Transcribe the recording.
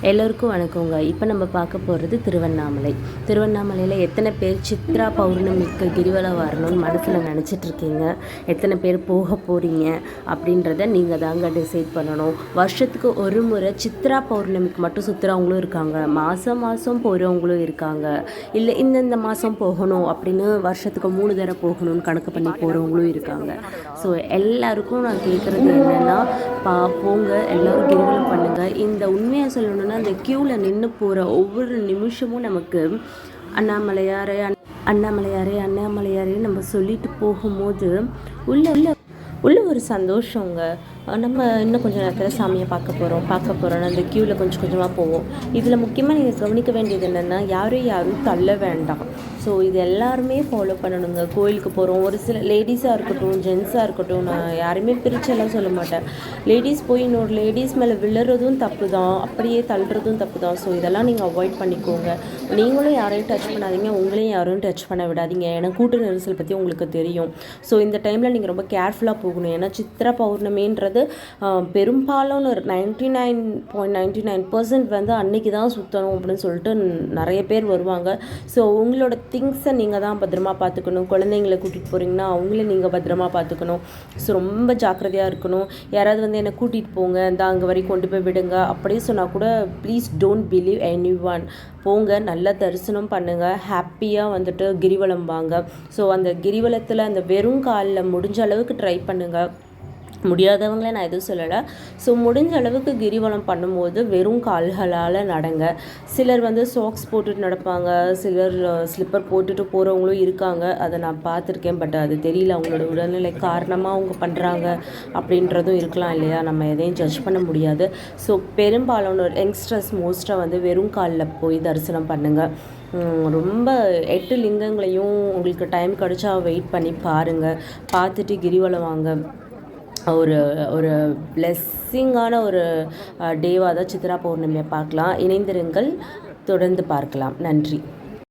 எல்லோருக்கும் வணக்கங்க. இப்போ நம்ம பார்க்க போகிறது திருவண்ணாமலை. திருவண்ணாமலையில் எத்தனை பேர் சித்ரா பௌர்ணமிக்கு கிரிவலம் வரணும்னு மனசில் நினச்சிட்ருக்கீங்க, எத்தனை பேர் போக போகிறீங்க அப்படின்றத நீங்கள் தாங்க டிசைட் பண்ணணும். வருஷத்துக்கு ஒரு முறை சித்ரா பௌர்ணமிக்கு மட்டும் சுற்றுறவங்களும் இருக்காங்க, மாதம் மாதம் போகிறவங்களும் இருக்காங்க, இல்லை இந்தந்த மாதம் போகணும் அப்படின்னு வருஷத்துக்கு 3 தடவை போகணும்னு கணக்கு பண்ணி போகிறவங்களும் இருக்காங்க. ஸோ எல்லாருக்கும் நான் கேட்குறது என்னென்னா, போங்க, எல்லோரும் கிரிவலம் பண்ணுங்கள். இந்த உண்மையை சொல்லணும்னா அந்த க்யூவில் நின்று போகிற ஒவ்வொரு நிமிஷமும் நமக்கு அண்ணாமலையாரே அண்ணாமலையாரே அண்ணாமலையாரே நம்ம சொல்லிட்டு போகும்போது உள்ள ஒரு சந்தோஷங்க. நம்ம இன்னும் கொஞ்சம் நேரத்தில் சாமியை பார்க்க போகிறோம் அந்த க்யூவில் கொஞ்சம் கொஞ்சமாக போவோம். இதில் முக்கியமாக நீங்கள் கவனிக்க வேண்டியது என்னென்னா, யாரும் தள்ள வேண்டாம். ஸோ இது எல்லாருமே ஃபாலோ பண்ணணுங்க. கோயிலுக்கு போகிறோம், ஒரு சில லேடிஸாக இருக்கட்டும் ஜென்ஸாக இருக்கட்டும், நான் யாருமே பிரிச்செல்லாம் சொல்ல மாட்டேன். லேடிஸ் போய் இன்னொரு லேடிஸ் மேலே விழுறதும் தப்பு தான், அப்படியே தள்ளுறதும் தப்பு தான். ஸோ இதெல்லாம் நீங்கள் அவாய்ட் பண்ணிக்கோங்க. நீங்களும் யாரையும் டச் பண்ணாதீங்க, உங்களையும் யாரும் டச் பண்ண விடாதீங்க. ஏன்னா கூட்ட நெரிசல் பற்றி உங்களுக்கு தெரியும். ஸோ இந்த டைமில் நீங்கள் ரொம்ப கேர்ஃபுல்லாக போகணும். ஏன்னா சித்திரை பௌர்ணமின்றது பெரும்பாலும் ஒரு 99.99% வந்து அன்னைக்கு தான் சுற்றணும் அப்படின்னு சொல்லிட்டு நிறைய பேர் வருவாங்க. ஸோ உங்களோட திங்ஸை நீங்கள் தான் பத்திரமா பார்த்துக்கணும். குழந்தைங்களை கூட்டிகிட்டு போகிறீங்கன்னா அவங்கள நீங்கள் பத்திரமா பார்த்துக்கணும். ஸோ ரொம்ப ஜாக்கிரதையாக இருக்கணும். யாராவது வந்து என்னை கூட்டிகிட்டு போங்க, இந்த அங்கே வரைக்கும் கொண்டு போய் விடுங்க அப்படியே சொன்னால் கூட ப்ளீஸ் டோன்ட் பிலீவ் anyone. போங்க, நல்லா தரிசனம் பண்ணுங்கள், ஹாப்பியாக வந்துட்டு கிரிவலம் வாங்க. ஸோ அந்த கிரிவலத்தில் அந்த வெறும் காலில் முடிஞ்ச அளவுக்கு ட்ரை பண்ணுங்கள். முடியாதவங்களே நான் எதுவும் சொல்லலை. ஸோ முடிஞ்ச அளவுக்கு கிரிவலம் பண்ணும்போது வெறும் கால்களால் நடங்க. சிலர் வந்து சாக்ஸ் போட்டுட்டு நடப்பாங்க, சிலர் ஸ்லிப்பர் போட்டுட்டு போகிறவங்களும் இருக்காங்க. அதை நான் பார்த்துருக்கேன். பட் அது தெரியல, அவங்களோட உடல்நிலை காரணமாக அவங்க பண்ணுறாங்க அப்படின்றதும் இருக்கலாம் இல்லையா, நம்ம எதையும் ஜட்ஜ் பண்ண முடியாது. ஸோ பெரும்பாலான யங்ஸ்டர்ஸ் மோஸ்ட்டாக வந்து வெறும் காலில் போய் தரிசனம் பண்ணுங்கள். ரொம்ப 8 லிங்கங்களையும் உங்களுக்கு டைம் கிடச்சா வெயிட் பண்ணி பாருங்கள். பார்த்துட்டு கிரிவலம் வாங்க. ஒரு பிளெஸ்ஸிங்கான ஒரு டேவாக தான் சித்ரா பௌர்ணமியை பார்க்கலாம். இணைந்திருங்கள், தொடர்ந்து பார்க்கலாம். நன்றி.